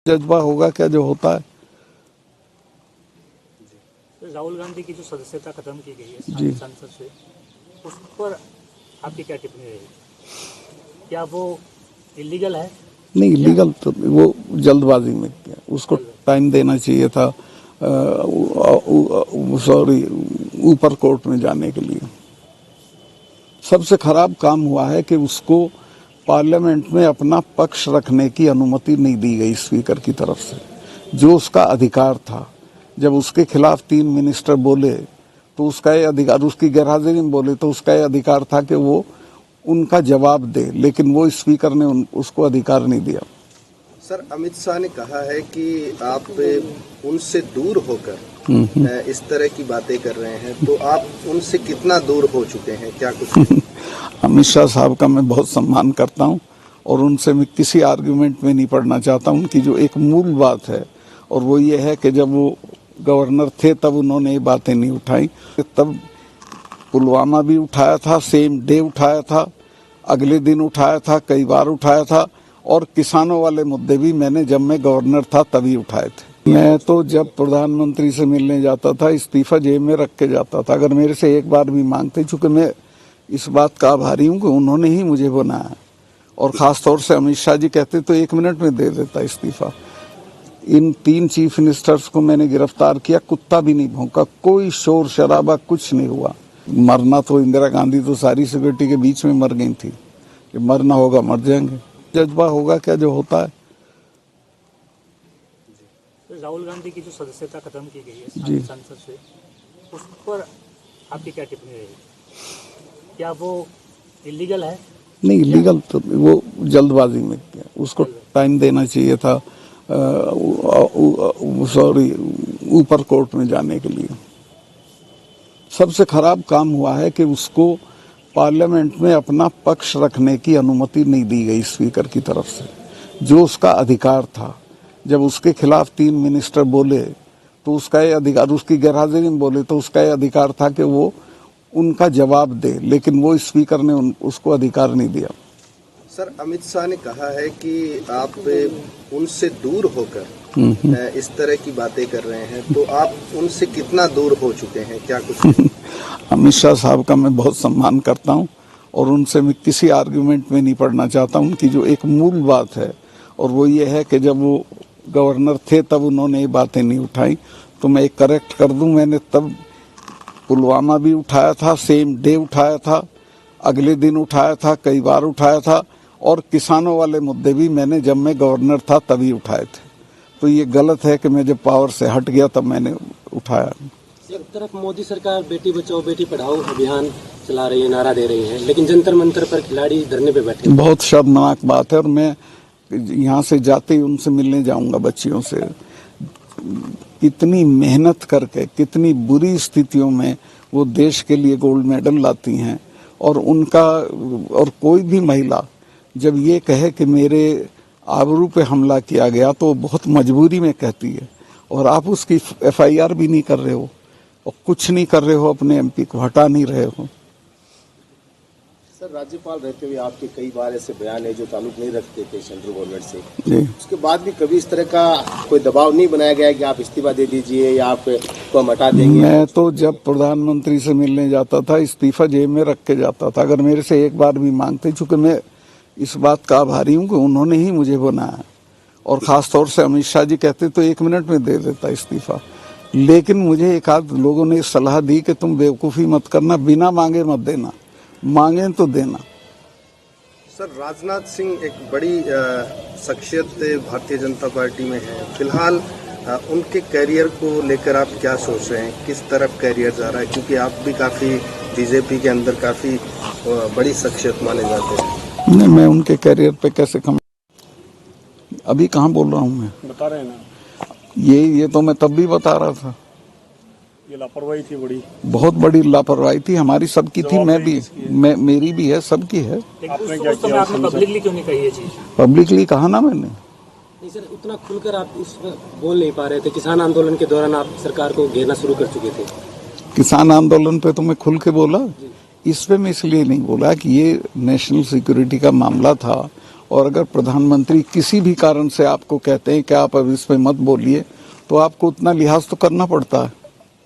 जज्बा होगा क्या जो होता है। राहुल गांधी की जो सदस्यता खत्म की गई है जी संसद से, उस पर आपकी क्या टिप्पणी रहेगी? क्या वो इलीगल है? नहीं, इलीगल तो वो जल्दबाजी में किया, उसको टाइम देना चाहिए था सॉरी ऊपर कोर्ट में जाने के लिए। सबसे खराब काम हुआ है कि उसको पार्लियामेंट में अपना पक्ष रखने की अनुमति नहीं दी गई स्पीकर की तरफ से, जो उसका अधिकार था। जब उसके खिलाफ 3 मिनिस्टर बोले तो उसका ये अधिकार, उसकी गैरहाजिरी में बोले तो उसका ये अधिकार था कि वो उनका जवाब दे, लेकिन वो स्पीकर ने उसको अधिकार नहीं दिया। सर, अमित शाह ने कहा है कि आप उनसे दूर होकर इस तरह की बातें कर रहे हैं, तो आप उनसे कितना दूर हो चुके हैं, क्या कुछ? अमित शाह साहब का मैं बहुत सम्मान करता हूं और उनसे मैं किसी आर्गुमेंट में नहीं पड़ना चाहता। उनकी जो एक मूल बात है और वो ये है कि जब वो गवर्नर थे तब उन्होंने ये बातें नहीं उठाई। तब पुलवामा भी उठाया था, सेम डे उठाया था, अगले दिन उठाया था, कई बार उठाया था, और किसानों वाले मुद्दे भी मैंने जब मैं गवर्नर था तभी उठाए थे। मैं तो जब प्रधानमंत्री से मिलने जाता था इस्तीफा जेब में रख के जाता था। अगर मेरे से एक बार भी मांगते, चूंकि मैं इस बात का आभारी हूं कि उन्होंने ही मुझे बनाया, और खास तौर से अमित शाह जी कहते तो 1 मिनट में दे देता इस्तीफा। इन 3 चीफ मिनिस्टर्स को मैंने गिरफ्तार किया, कुत्ता भी नहीं भौंका, कोई शोर शराबा कुछ नहीं हुआ। मरना तो इंदिरा गांधी तो सारी सिक्योरिटी के बीच में मर गई थी कि मरना होगा मर जाएंगे। जज्बा होगा क्या जो होता है। राहुल गांधी की जो सदस्यता खत्म की गई है जी संसद से, उस पर आपकी क्या टिप्पणी रहेगी? क्या वो इलीगल है? नहीं, इलीगल तो वो जल्दबाजी में किया, उसको टाइम देना चाहिए था सॉरी ऊपर कोर्ट में जाने के लिए। सबसे खराब काम हुआ है कि उसको पार्लियामेंट में अपना पक्ष रखने की अनुमति नहीं दी गई स्पीकर की तरफ से, जो उसका अधिकार था। जब उसके खिलाफ 3 मिनिस्टर बोले तो उसका ये अधिकार, उसकी गैरहाजिरी में बोले तो उसका ये अधिकार था कि वो उनका जवाब दे, लेकिन वो स्पीकर ने उसको अधिकार नहीं दिया। सर, अमित शाह ने कहा है कि आप उनसे दूर होकर इस तरह की बातें कर रहे हैं, तो आप उनसे कितना दूर हो चुके हैं, क्या कुछ? अमित शाह साहब का मैं बहुत सम्मान करता हूं और उनसे मैं किसी आर्गुमेंट में नहीं पड़ना चाहता। उनकी जो एक मूल बात है और वो ये है कि जब वो गवर्नर थे तब उन्होंने ये बातें नहीं उठाई। तो मैं एक करेक्ट कर दूं, मैंने तब पुलवामा भी उठाया था, सेम डे उठाया था, अगले दिन उठाया था, कई बार उठाया था, और किसानों वाले मुद्दे भी मैंने जब मैं गवर्नर था तभी उठाए थे। तो ये गलत है कि मैं जब पावर से हट गया तब मैंने उठाया। एक तरफ मोदी सरकार बेटी बचाओ बेटी पढ़ाओ अभियान चला रही है, नारा दे रही है, लेकिन जंतर मंतर पर खिलाड़ी धरने पे बैठे। बहुत शर्मनाक बात है, और मैं यहाँ से जाते ही उनसे मिलने जाऊंगा बच्चियों से। कितनी मेहनत करके, कितनी बुरी स्थितियों में वो देश के लिए गोल्ड मेडल लाती हैं, और उनका और कोई भी महिला जब ये कहे कि मेरे आबरू पे हमला किया गया तो बहुत मजबूरी में कहती है, और आप उसकी FIR भी नहीं कर रहे हो और कुछ नहीं कर रहे हो, अपने MP को हटा नहीं रहे हो। सर, राज्यपाल रहते हुए आपके कई बार ऐसे बयान है जो ताल्लुक नहीं रखते थे सेंट्रल गवर्नमेंट से, जी। उसके बाद भी कभी इस तरह का कोई दबाव नहीं बनाया गया कि आप इस्तीफा दे दीजिए या आपको हम हटा देंगे? मैं तो जब प्रधानमंत्री से मिलने जाता था इस्तीफा जेब में रख के जाता था। अगर मेरे से एक बार भी मांगते, चूंकि मैं इस बात का आभारी हूं कि उन्होंने ही मुझे बनाया, और खास तौर से अमित शाह जी कहते तो 1 मिनट में दे देता इस्तीफा। लेकिन मुझे एक आध लोगों ने सलाह दी कि तुम बेवकूफ़ी मत करना, बिना मांगे मत देना, मांगे तो देना। सर, राजनाथ सिंह एक बड़ी शख्सियत भारतीय जनता पार्टी में है। फिलहाल उनके कैरियर को लेकर आप क्या सोच रहे हैं, किस तरफ कैरियर जा रहा है, क्योंकि आप भी काफ़ी बीजेपी के अंदर काफ़ी बड़ी शख्सियत माने जाते हैं। नहीं, मैं उनके कैरियर पे कैसे अभी कहाँ बोल रहा हूँ, मैं बता रहे हैं ना, ये तो मैं तब भी बता रहा था। ये लापरवाही थी, बड़ी बहुत बड़ी लापरवाही थी, हमारी सबकी थी, मेरी भी है, सबकी है। आपने क्या किया? आपने पब्लिकली क्यों नहीं कही ये चीज? पब्लिकली कहा ना मैंने। नहीं सर, उतना खुलकर आप इस पर बोल नहीं पा रहे थे। किसान आंदोलन के दौरान आप सरकार को घेरना शुरू कर चुके थे। किसान आंदोलन पे तो मैं खुल के बोला, इस पे मैं इसलिए नहीं बोला कि ये नेशनल सिक्योरिटी का मामला था और अगर प्रधानमंत्री किसी भी कारण से आपको कहते हैं कि आप अब इस पे मत बोलिए, तो आपको उतना लिहाज तो करना पड़ता है।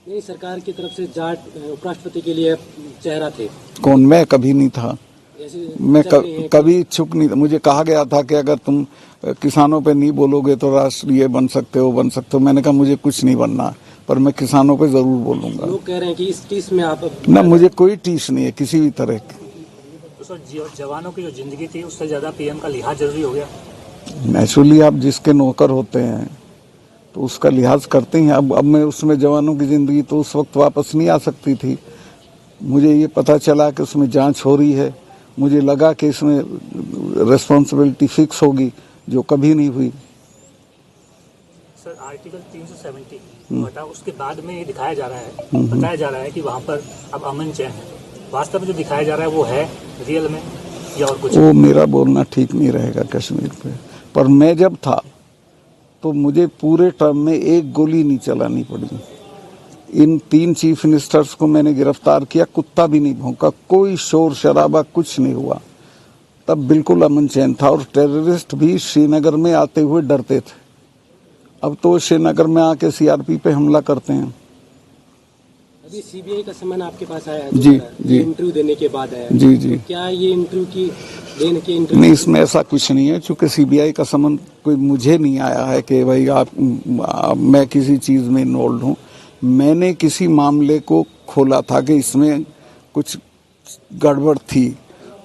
नहीं, सरकार की तरफ से जाट उपराष्ट्रपति के लिए चेहरा थे। कौन? मैं कभी नहीं था। ऐसे मैं चल रही है कभी इच्छुक नहीं था। मुझे कहा गया था कि अगर तुम किसानों पे नहीं बोलोगे तो राष्ट्रीय बन सकते हो, बन सकते हो। मैंने कहा मुझे कुछ नहीं बनना, पर मैं किसानों पे जरूर बोलूंगा। लोग कह रहे हैं कि इस टीस में आप ना, मुझे कोई टीस नहीं है किसी भी तरह की। तो सर जवानों की जो जिंदगी थी उससे ज्यादा पीएम का लिहाज जरूरी हो गया। नेचुरली आप जिसके नौकर होते हैं तो उसका लिहाज करते हैं। अब मैं उसमें जवानों की जिंदगी तो उस वक्त वापस नहीं आ सकती थी। मुझे ये पता चला कि उसमें जांच हो रही है, मुझे लगा कि इसमें रिस्पॉन्सिबिलिटी फिक्स होगी, जो कभी नहीं हुई। सर आर्टिकल 370 हटा, उसके बाद में ये दिखाया जा रहा है, बताया जा रहा है कि वहाँ पर अब अमन चैन है। वास्तव में जो दिखाया जा रहा है वो है रियल में या और कुछ? वो मेरा बोलना ठीक नहीं रहेगा कश्मीर पे, पर मैं जब था तो मुझे पूरे टर्म में एक गोली नहीं चलानी पड़ी। इन 3 चीफ मिनिस्टर्स को मैंने गिरफ्तार किया, कुत्ता भी नहीं भौंका, कोई शोर शराबा कुछ नहीं हुआ। तब बिल्कुल अमन चैन था और टेररिस्ट भी श्रीनगर में आते हुए डरते थे। अब तो श्रीनगर में आके सीआरपी पे हमला करते हैं। अभी सीबीआई का सम्मान आपके पास आया है जी, दोबारा, जी। इंटरव्यू देने के बाद आया। जी, जी। तो क्या ये इंटरव्यू की देने के इंटरव्यू नहीं, इसमें ऐसा कुछ नहीं है, चूंकि सीबीआई का समन कोई मुझे नहीं आया है कि भाई मैं किसी चीज में इन्वॉल्व हूँ। मैंने किसी मामले को खोला था कि इसमें कुछ गड़बड़ थी,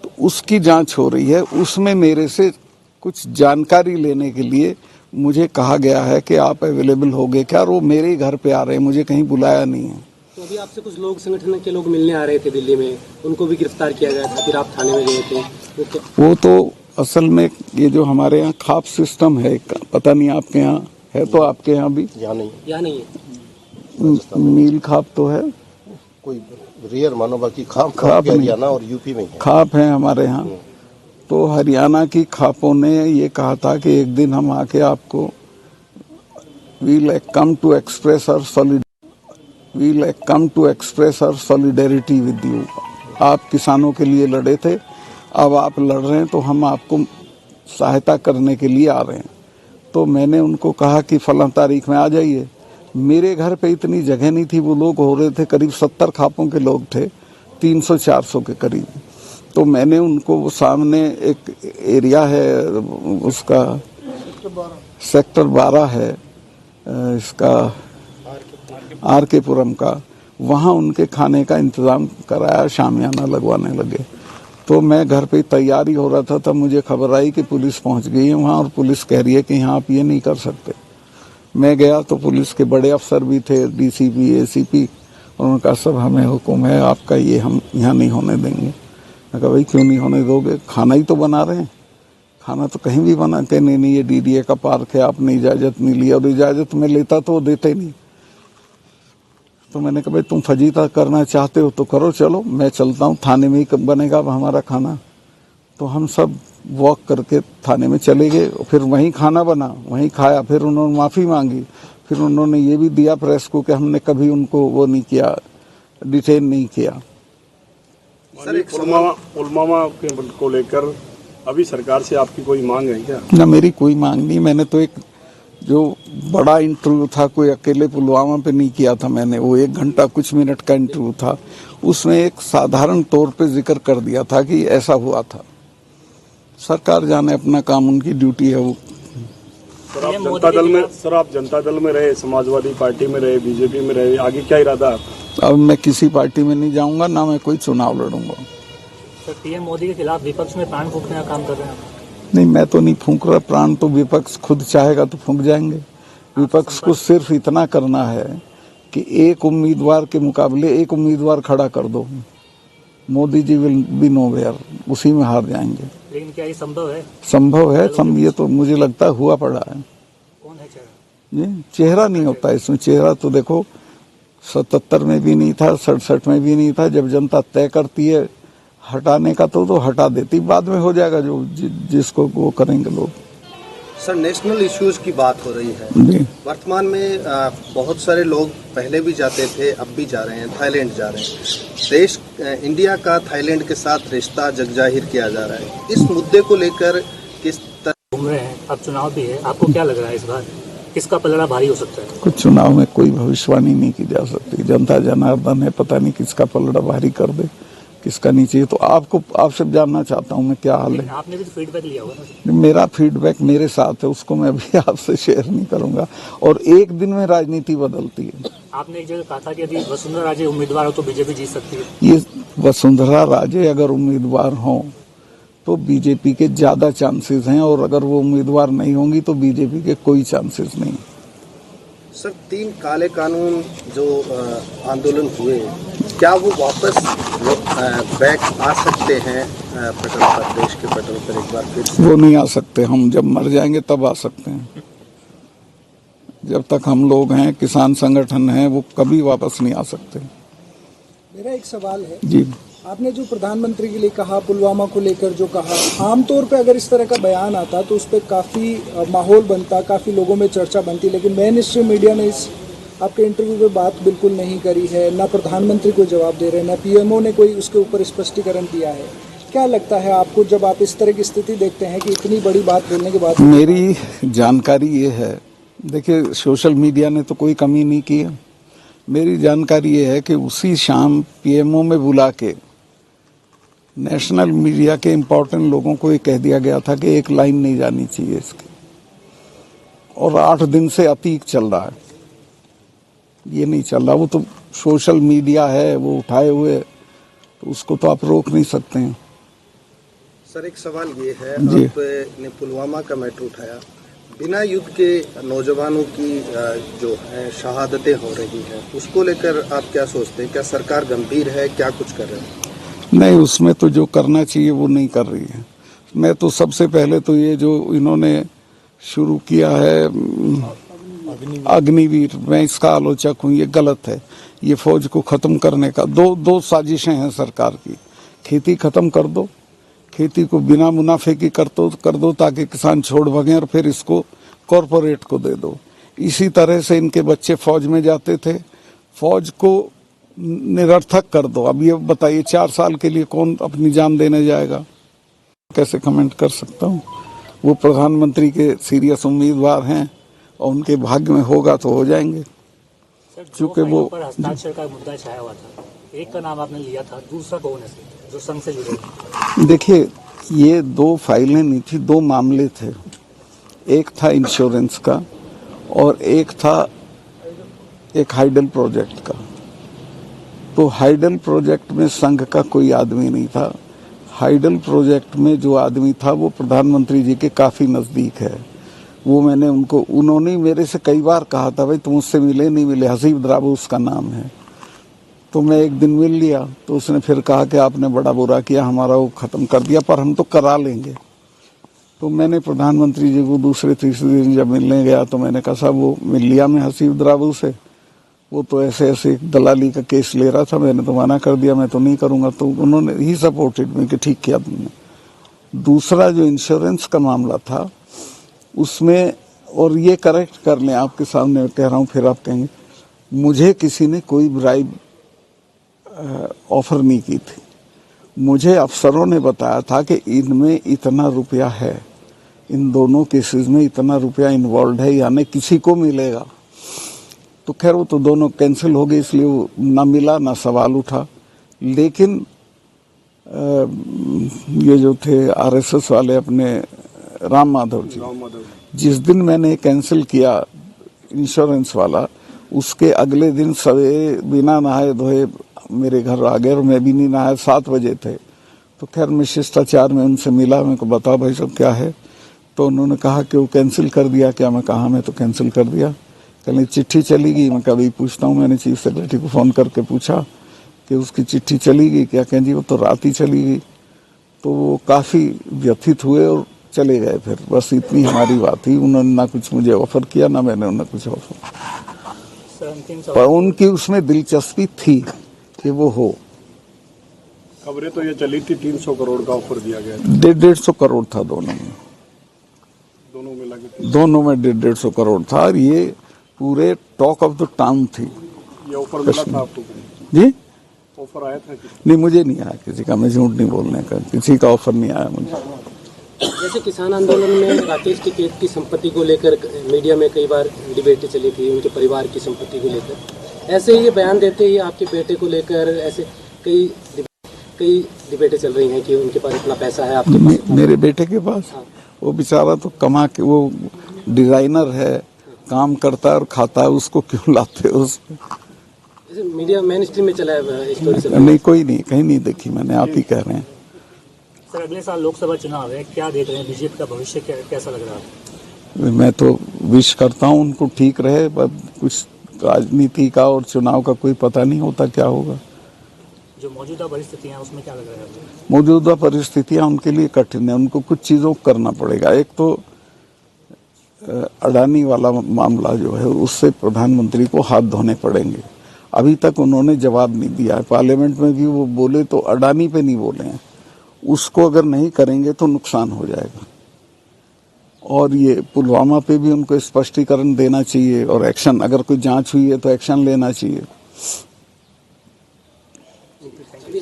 तो उसकी जांच हो रही है। उसमें मेरे से कुछ जानकारी लेने के लिए मुझे कहा गया है कि आप अवेलेबल होगे क्या, और वो मेरे ही घर पे आ रहे हैं, मुझे कहीं बुलाया नहीं है। तो अभी आपसे कुछ लोग, संगठन के लोग मिलने आ रहे थे दिल्ली में, उनको भी गिरफ्तार किया गया था, फिर आप थाने में गए थे। वो तो असल में ये जो हमारे यहाँ खाप सिस्टम है, पता नहीं आपके यहाँ है, तो आपके यहाँ भी यहाँ नहीं या नहीं है? मील खाप तो है, कोई रेयर मानो, बाकी खाप खाप नहीं। हरियाणा और यूपी में है। खाप है हमारे यहाँ। तो हरियाणा की खापों ने ये कहा था कि एक दिन हम आके आपको we'll come to express our solidarity with you। आप किसानों के लिए लड़े थे, अब आप लड़ रहे हैं तो हम आपको सहायता करने के लिए आ रहे हैं। तो मैंने उनको कहा कि फलां तारीख में आ जाइए। मेरे घर पे इतनी जगह नहीं थी, वो लोग हो रहे थे, करीब 70 खापों के लोग थे, 300-400 के करीब। तो मैंने उनको, वो सामने एक एरिया है उसका सेक्टर 12 है इसका आर.के. पुरम का, वहाँ उनके खाने का इंतज़ाम कराया, शामियाना लगवाने लगे। तो मैं घर पे तैयारी हो रहा था, तब मुझे खबर आई कि पुलिस पहुँच गई है वहाँ और पुलिस कह रही है कि यहाँ आप ये नहीं कर सकते। मैं गया तो पुलिस के बड़े अफसर भी थे, डीसीपी, एसीपी, और उनका सब हमें हुक्म है आपका, ये हम यहाँ नहीं होने देंगे। मैं कहा भाई क्यों नहीं होने दोगे, खाना ही तो बना रहे हैं, खाना तो कहीं भी बना के नहीं, ये डीडीए का पार्क है, आपने इजाज़त नहीं ली, और इजाज़त में लेता तो वो देते ही नहीं। तो मैंने कहा भाई तुम फजीता करना चाहते हो तो करो, चलो मैं चलता हूँ, थाने में ही बनेगा अब हमारा खाना। तो हम सब वॉक करके थाने में चले गए, फिर वहीं खाना बना, वहीं खाया। फिर उन्होंने माफ़ी मांगी, फिर उन्होंने ये भी दिया प्रेस को कि हमने कभी उनको वो नहीं किया, डिटेन नहीं किया। सर एक पुलवामा को लेकर अभी सरकार से आपकी कोई मांग है क्या? ना, मेरी कोई मांग नहीं। मैंने तो एक जो बड़ा इंटरव्यू था, कोई अकेले पुलवामा पे नहीं किया था मैंने, वो 1 घंटा कुछ मिनट का इंटरव्यू था, उसमें एक साधारण तौर पे जिक्र कर दिया था कि ऐसा हुआ था। सरकार जाने, अपना काम, उनकी ड्यूटी है वो। सर आप जनता दल में रहे, समाजवादी पार्टी में रहे, बीजेपी में रहे, आगे क्या इरादा है? अब मैं किसी पार्टी में नहीं जाऊंगा, ना मैं कोई चुनाव लड़ूंगा। सर पीएम मोदी के खिलाफ विपक्ष में प्राण फूंकने का काम कर रहे हैं? नहीं, मैं तो नहीं फूंक रहा प्राण, तो विपक्ष खुद चाहेगा तो फूंक जाएंगे। विपक्ष को सिर्फ इतना करना है कि एक उम्मीदवार के मुकाबले एक उम्मीदवार खड़ा कर दो, Modi ji will be nowhere, उसी में हार जाएंगे। लेकिन क्या ये संभव है? संभव है, ये तो मुझे लगता है हुआ पड़ा है। कौन है चेहरा? ये चेहरा नहीं होता इसमें। चेहरा तो देखो 77 में भी नहीं था, 67 में भी नहीं था। जब जनता तय करती है हटाने का तो हटा देती, बाद में हो जाएगा जो जिसको वो करेंगे लोग। सर नेशनल इश्यूज की बात हो रही है जी। वर्तमान में, बहुत सारे लोग पहले भी जाते थे, अब भी जा रहे हैं, थाईलैंड जा रहे हैं। इंडिया का थाईलैंड के साथ रिश्ता जगजाहिर किया जा रहा है। इस मुद्दे को लेकर किस तरह घूम रहे हैं, अब चुनाव भी है, आपको क्या लग रहा है इस बार किसका पलड़ा भारी हो सकता है? कुछ चुनाव में कोई भविष्यवाणी नहीं की जा सकती। जनता जनार्दन है, पता नहीं किसका पलड़ा भारी कर दे, किसका नीचे। तो आपसे जानना चाहता हूँ मैं क्या हाल है। आपने भी तो फीडबैक लिया होगा ना? मेरा फीडबैक मेरे साथ है, उसको मैं अभी आपसे शेयर नहीं करूंगा। और एक दिन में राजनीति बदलती है। आपने एक जगह कहा था कि यदि वसुंधरा राजे उम्मीदवार हो तो बीजेपी जीत सकती है। ये वसुंधरा राजे अगर उम्मीदवार हों तो बीजेपी के ज्यादा चांसेस हैं, और अगर वो उम्मीदवार नहीं होंगी तो बीजेपी के कोई चांसेस नहीं। सर 3 काले कानून जो आंदोलन हुए, क्या वो वापस बैक आ सकते हैं पटल पर, देश के पटल पर एक बार फिर से? वो नहीं आ सकते। हम जब मर जाएंगे तब आ सकते हैं। जब तक हम लोग हैं, किसान संगठन है, वो कभी वापस नहीं आ सकते। मेरा एक सवाल है जी, आपने जो प्रधानमंत्री के लिए कहा, पुलवामा को लेकर जो कहा, आमतौर पे अगर इस तरह का बयान आता तो उस पर काफ़ी माहौल बनता, काफ़ी लोगों में चर्चा बनती, लेकिन मेन स्ट्रीम मीडिया ने इस आपके इंटरव्यू पे बात बिल्कुल नहीं करी है। ना प्रधानमंत्री को जवाब दे रहे हैं, ना पीएमओ ने कोई उसके ऊपर स्पष्टीकरण दिया है। क्या लगता है आपको जब आप इस तरह की स्थिति देखते हैं कि इतनी बड़ी बात बोलने के बाद? मेरी जानकारी ये है, देखिए सोशल मीडिया ने तो कोई कमी नहीं की है। मेरी जानकारी ये है कि उसी शाम पीएमओ में बुला के नेशनल मीडिया के इम्पोर्टेंट लोगों को ये कह दिया गया था कि एक लाइन नहीं जानी चाहिए इसकी, और 8 दिन से अतीक चल रहा है। ये नहीं चल रहा, वो तो सोशल मीडिया है, वो उठाए हुए, तो उसको तो आप रोक नहीं सकते हैं। सर एक सवाल ये है, जी। आपने पुलवामा का मैटर उठाया, बिना युद्ध के नौजवानों की जो है शहादतें हो रही हैं, उसको लेकर आप क्या सोचते हैं? क्या सरकार गंभीर है, क्या कुछ कर रहे हैं? नहीं, उसमें तो जो करना चाहिए वो नहीं कर रही है। मैं तो सबसे पहले तो ये जो इन्होंने शुरू किया है अग्निवीर, मैं इसका आलोचक हूँ। ये गलत है। ये फौज को खत्म करने का दो साजिशें हैं सरकार की। खेती खत्म कर दो, खेती को बिना मुनाफे की कर दो ताकि किसान छोड़ भागें, और फिर इसको कॉरपोरेट को दे दो। इसी तरह से इनके बच्चे फौज में जाते थे, फौज को निरर्थक कर दो। अब ये बताइए 4 साल के लिए कौन अपनी जान देने जाएगा? कैसे कमेंट कर सकता हूँ? वो प्रधानमंत्री के सीरियस उम्मीदवार हैं और उनके भाग्य में होगा तो हो जाएंगे। सर, चूंकि वो पर हस्ताक्षर का मुद्दा छाया हुआ था, एक का नाम आपने लिया था, दूसरा कौन है जो संघ से जुड़े हैं? देखिए, ये 2 फाइलें नहीं थी, 2 मामले थे। एक था इंश्योरेंस का और एक था एक हाइडल प्रोजेक्ट का। तो हाइडल प्रोजेक्ट में संघ का कोई आदमी नहीं था। हाइडल प्रोजेक्ट में जो आदमी था वो प्रधानमंत्री जी के काफी नजदीक है। वो मैंने उन्होंने मेरे से कई बार कहा था, भाई तुम उससे मिले नहीं मिले, हसीब द्राबू उसका नाम है। तो मैं एक दिन मिल लिया, तो उसने फिर कहा कि आपने बड़ा बुरा किया, हमारा वो खत्म कर दिया, पर हम तो करा लेंगे। तो मैंने प्रधानमंत्री जी को दूसरे तीसरे दिन जब मिलने गया तो मैंने कहा साहब वो मिल लिया मैं हसीब द्राबू से, वो तो ऐसे ऐसे दलाली का केस ले रहा था, मैंने तो मना कर दिया, मैं तो नहीं करूंगा। तो उन्होंने ही सपोर्टेड में कि ठीक किया तुमने। दूसरा जो इंश्योरेंस का मामला था उसमें, और ये करेक्ट कर लें, आपके सामने कह रहा हूँ, फिर आप कहेंगे, मुझे किसी ने कोई ब्राइब ऑफर नहीं की थी। मुझे अफसरों ने बताया था कि इनमें इतना रुपया है, इन दोनों केसेस में इतना रुपया इन्वॉल्व है, यानी किसी को मिलेगा। तो खैर वो तो दोनों कैंसिल हो गए, इसलिए वो ना मिला ना सवाल उठा। लेकिन ये जो थे आरएसएस वाले अपने राम माधव जी, जिस दिन मैंने कैंसिल किया इंश्योरेंस वाला, उसके अगले दिन सवेरे बिना नहाए धोए मेरे घर आ गए, और मैं भी नहीं नहाया, 7 बजे थे। तो खैर मैं शिष्टाचार में उनसे मिला, मैं को बताओ भाई साहब क्या है? तो उन्होंने कहा कि वो कैंसिल कर दिया क्या? मैं कहा मैं तो कैंसिल कर दिया। कहने चिट्ठी चली गई? मैं कभी पूछता हूँ, मैंने चीफ सेक्रेटरी को फ़ोन करके पूछा कि उसकी चिट्ठी चली गई क्या? कहें जी वो तो रात ही चली गई। तो वो काफ़ी व्यथित हुए और चले गए। फिर बस इतनी हमारी बात थी। उन्होंने ना कुछ मुझे ऑफर किया, ना मैंने उन्हें कुछ ऑफर। पर उनकी उसमें दिलचस्पी थी कि वो हो। खबरें तो ये चली थी 300 करोड़ का ऑफर दिया गया था। 150 करोड़ था दोनों में, दोनों में 150 करोड़ था। और ये पूरे टॉक ऑफ द टाउन थी। ये ऑफर मिला था आपको? जी ऑफर आया था? नहीं, मुझे नहीं आया किसी का, मैं झूठ नहीं बोलने का, किसी का ऑफर नहीं आया मुझे। जैसे किसान आंदोलन में राकेश टिकैत की संपत्ति को लेकर मीडिया में कई बार डिबेटें चली थी, उनके परिवार की संपत्ति को लेकर, ऐसे ही बयान देते ही आपके बेटे को लेकर ऐसे कई डिबेटें चल रही हैं कि उनके पास इतना पैसा है आपके पास। मेरे बेटे के पास वो बेचारा तो कमा के, वो डिजाइनर है, काम करता है और खाता है, उसको क्यों लाते हो उसको? जैसे मीडिया मेन स्ट्रीम में चला है स्टोरी से। नहीं, कोई नहीं, कहीं नहीं देखी मैंने, आप ही कह रहे हैं। सर अगले साल लोकसभा चुनाव है, क्या देख रहे हैं बीजेपी का भविष्य कैसा लग रहा है? मैं तो विश करता हूँ उनको ठीक रहे, पर कुछ राजनीति का और चुनाव का कोई पता नहीं होता क्या होगा। जो मौजूदा परिस्थितियां हैं उसमें क्या लग रहा है आपको? मौजूदा परिस्थितियां उनके लिए कठिन है, उनको कुछ चीज़ों को करना पड़ेगा। एक तो अडानी वाला मामला जो है, उससे प्रधानमंत्री को हाथ धोने पड़ेंगे। अभी तक उन्होंने जवाब नहीं दिया है, पार्लियामेंट में भी वो बोले तो अडानी पे नहीं बोले हैं। उसको अगर नहीं करेंगे तो नुकसान हो जाएगा। और ये पुलवामा पे भी उनको स्पष्टीकरण देना चाहिए, और एक्शन, अगर कोई जांच हुई है तो एक्शन लेना चाहिए।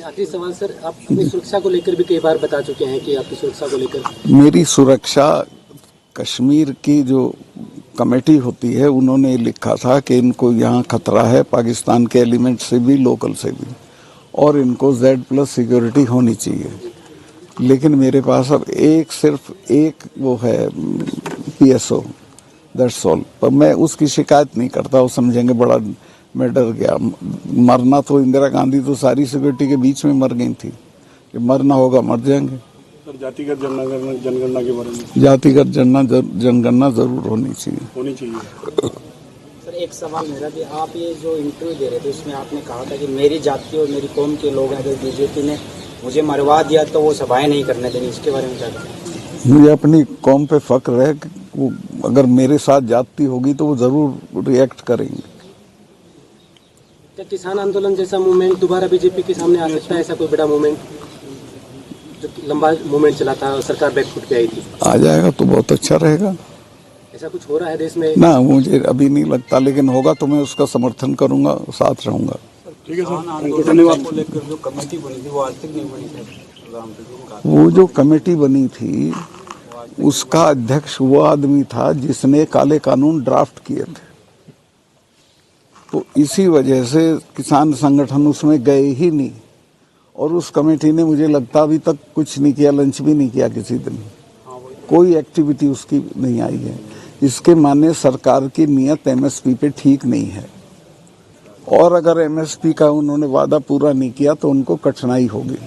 आखिरी सवाल सर, आप अपनी सुरक्षा को लेकर भी कई बार बता चुके हैं कि आपकी सुरक्षा को लेकर। मेरी सुरक्षा, कश्मीर की जो कमेटी होती है उन्होंने लिखा था कि इनको यहाँ खतरा है पाकिस्तान के एलिमेंट से भी, लोकल से भी, और इनको Z+ सिक्योरिटी होनी चाहिए। लेकिन मेरे पास अब सिर्फ एक वो है PSO, दैट्स ऑल। पर मैं उसकी शिकायत नहीं करता, वो समझेंगे बड़ा मैं डर गया। मरना तो इंदिरा गांधी तो सारी सिक्योरिटी के बीच में मर गई थी, कि मरना होगा मर जाएंगे। सर जातिगत जनगणना के बारे में? जातिगत जनगणना जरूर होनी चाहिए। सर एक सवाल मेरा भी, आप ये जो इंटरव्यू दे रहे थे उसमें आपने कहा था कि मेरी जाति और मेरी कौम के लोग अगर बीजेपी ने मुझे मरवा दिया तो वो सभाएं नहीं करने देनी, इसके बारे में क्या कहें? मुझे अपनी कौम पे फक्र है कि वो अगर मेरे साथ जाति होगी तो वो जरूर रिएक्ट करेंगे। क्या किसान आंदोलन जैसा मूवमेंट दोबारा बीजेपी के सामने आ सकता है? ऐसा कोई बड़ा मूवमेंट जो लंबा मूवमेंट चला था और सरकार बैकफुट पे आई थी, आ जाएगा तो बहुत अच्छा रहेगा। ऐसा कुछ हो रहा है देश में? ना, मुझे अभी नहीं लगता, लेकिन होगा तो मैं उसका समर्थन करूंगा, साथ रहूंगा। ठीक है सर, धन्यवाद। को लेकर जो कमेटी बनी थी वो आज तक नहीं बनी। वो जो कमेटी बनी थी उसका अध्यक्ष वो आदमी था जिसने काले कानून ड्राफ्ट किए थे, तो इसी वजह से किसान संगठन उसमें गए ही नहीं। और उस कमेटी ने मुझे लगता अभी तक कुछ नहीं किया, लंच भी नहीं किया किसी दिन, कोई एक्टिविटी उसकी नहीं आई है। इसके माने सरकार की नीयत MSP पे ठीक नहीं है, और अगर MSP का उन्होंने वादा पूरा नहीं किया तो उनको कठिनाई होगी।